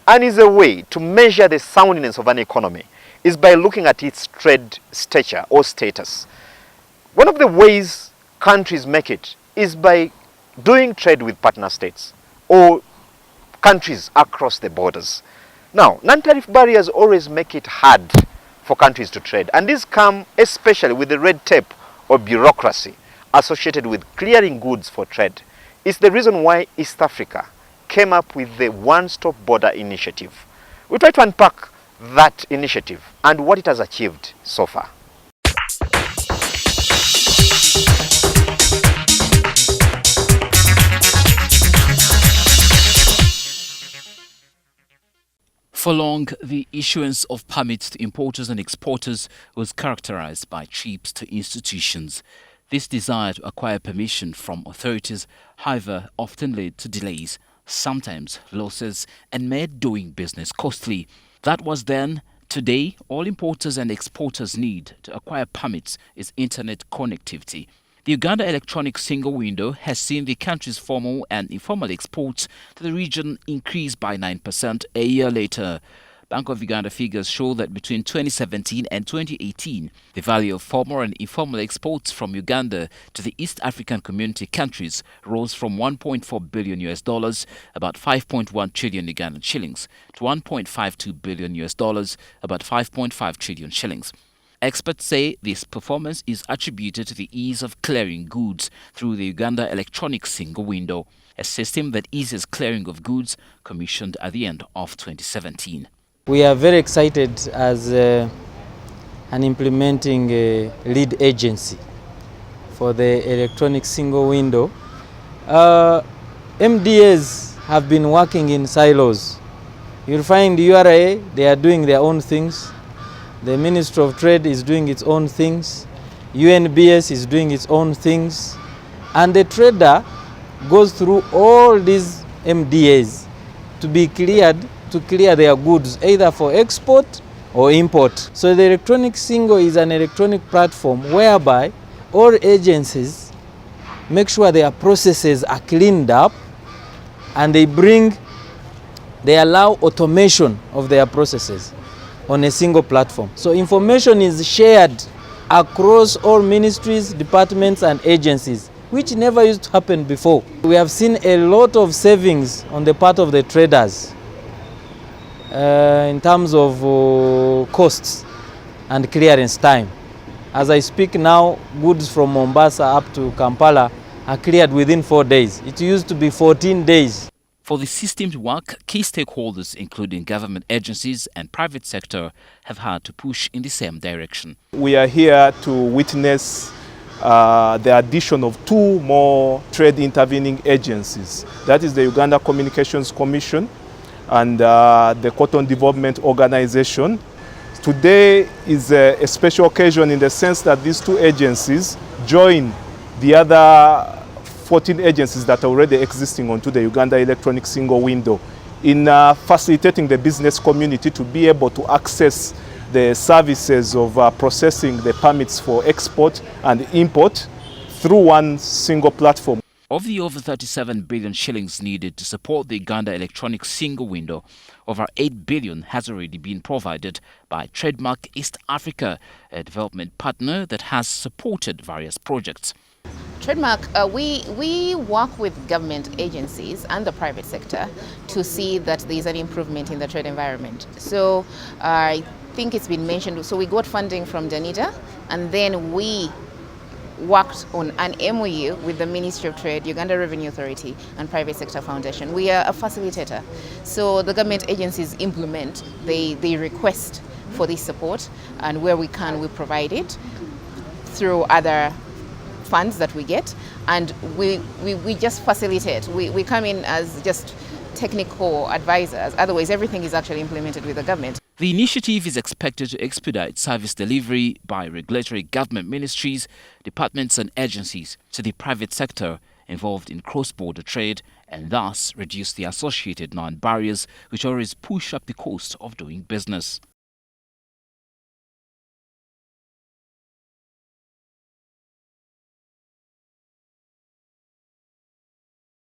and is a way to measure the soundness of an economy is by looking at its trade stature or status. One of the ways countries make it is by doing trade with partner states or countries across the borders. Now, non-tariff barriers always make it hard for countries to trade, and these come especially with the red tape or bureaucracy associated with clearing goods for trade. It's the reason why East Africa came up with the One-Stop Border Initiative. We try to unpack that initiative and what it has achieved so far. For long, the issuance of permits to importers and exporters was characterized by trips to institutions. This desire to acquire permission from authorities, however, often led to delays, sometimes losses, and made doing business costly. That was then. Today, all importers and exporters need to acquire permits is internet connectivity. The Uganda electronic single window has seen the country's formal and informal exports to the region increase by 9% a year later. Bank of Uganda figures show that between 2017 and 2018, the value of formal and informal exports from Uganda to the East African community countries rose from $1.4 billion, about 5.1 trillion Ugandan shillings, to $1.52 billion, about 5.5 trillion shillings. Experts say this performance is attributed to the ease of clearing goods through the Uganda electronic single window, a system that eases clearing of goods commissioned at the end of 2017. We are very excited as an implementing lead agency for the electronic single window. MDAs have been working in silos. You'll find URA, they are doing their own things. The Ministry of Trade is doing its own things. UNBS is doing its own things. And the trader goes through all these MDAs to be cleared, to clear their goods, either for export or import. So the electronic single is an electronic platform whereby all agencies make sure their processes are cleaned up, and they allow automation of their processes on a single platform. So information is shared across all ministries, departments and agencies, which never used to happen before. We have seen a lot of savings on the part of the traders in terms of costs and clearance time. As I speak now, goods from Mombasa up to Kampala are cleared within 4 days. It used to be 14 days. For the system to work, key stakeholders, including government agencies and private sector, have had to push in the same direction. We are here to witness the addition of 2 more trade intervening agencies. That is the Uganda Communications Commission and the Cotton Development Organization. Today is a special occasion in the sense that these 2 agencies join the other 14 agencies that are already existing onto the Uganda electronic single window in facilitating the business community to be able to access the services of processing the permits for export and import through one single platform. Of the over 37 billion shillings needed to support the Uganda electronic single window, over 8 billion has already been provided by Trademark East Africa, a development partner that has supported various projects. Trademark, we work with government agencies and the private sector to see that there is an improvement in the trade environment. So I think it's been mentioned, so we got funding from Danita, and then we worked on an MOU with the Ministry of Trade, Uganda Revenue Authority and Private Sector Foundation. We are a facilitator. So the government agencies implement, they request for this support, and where we can, we provide it through other funds that we get, and we just facilitate. We come in as just technical advisors. Otherwise, everything is actually implemented with the government. The initiative is expected to expedite service delivery by regulatory government ministries, departments and agencies to the private sector involved in cross-border trade, and thus reduce the associated non-barriers which always push up the cost of doing business.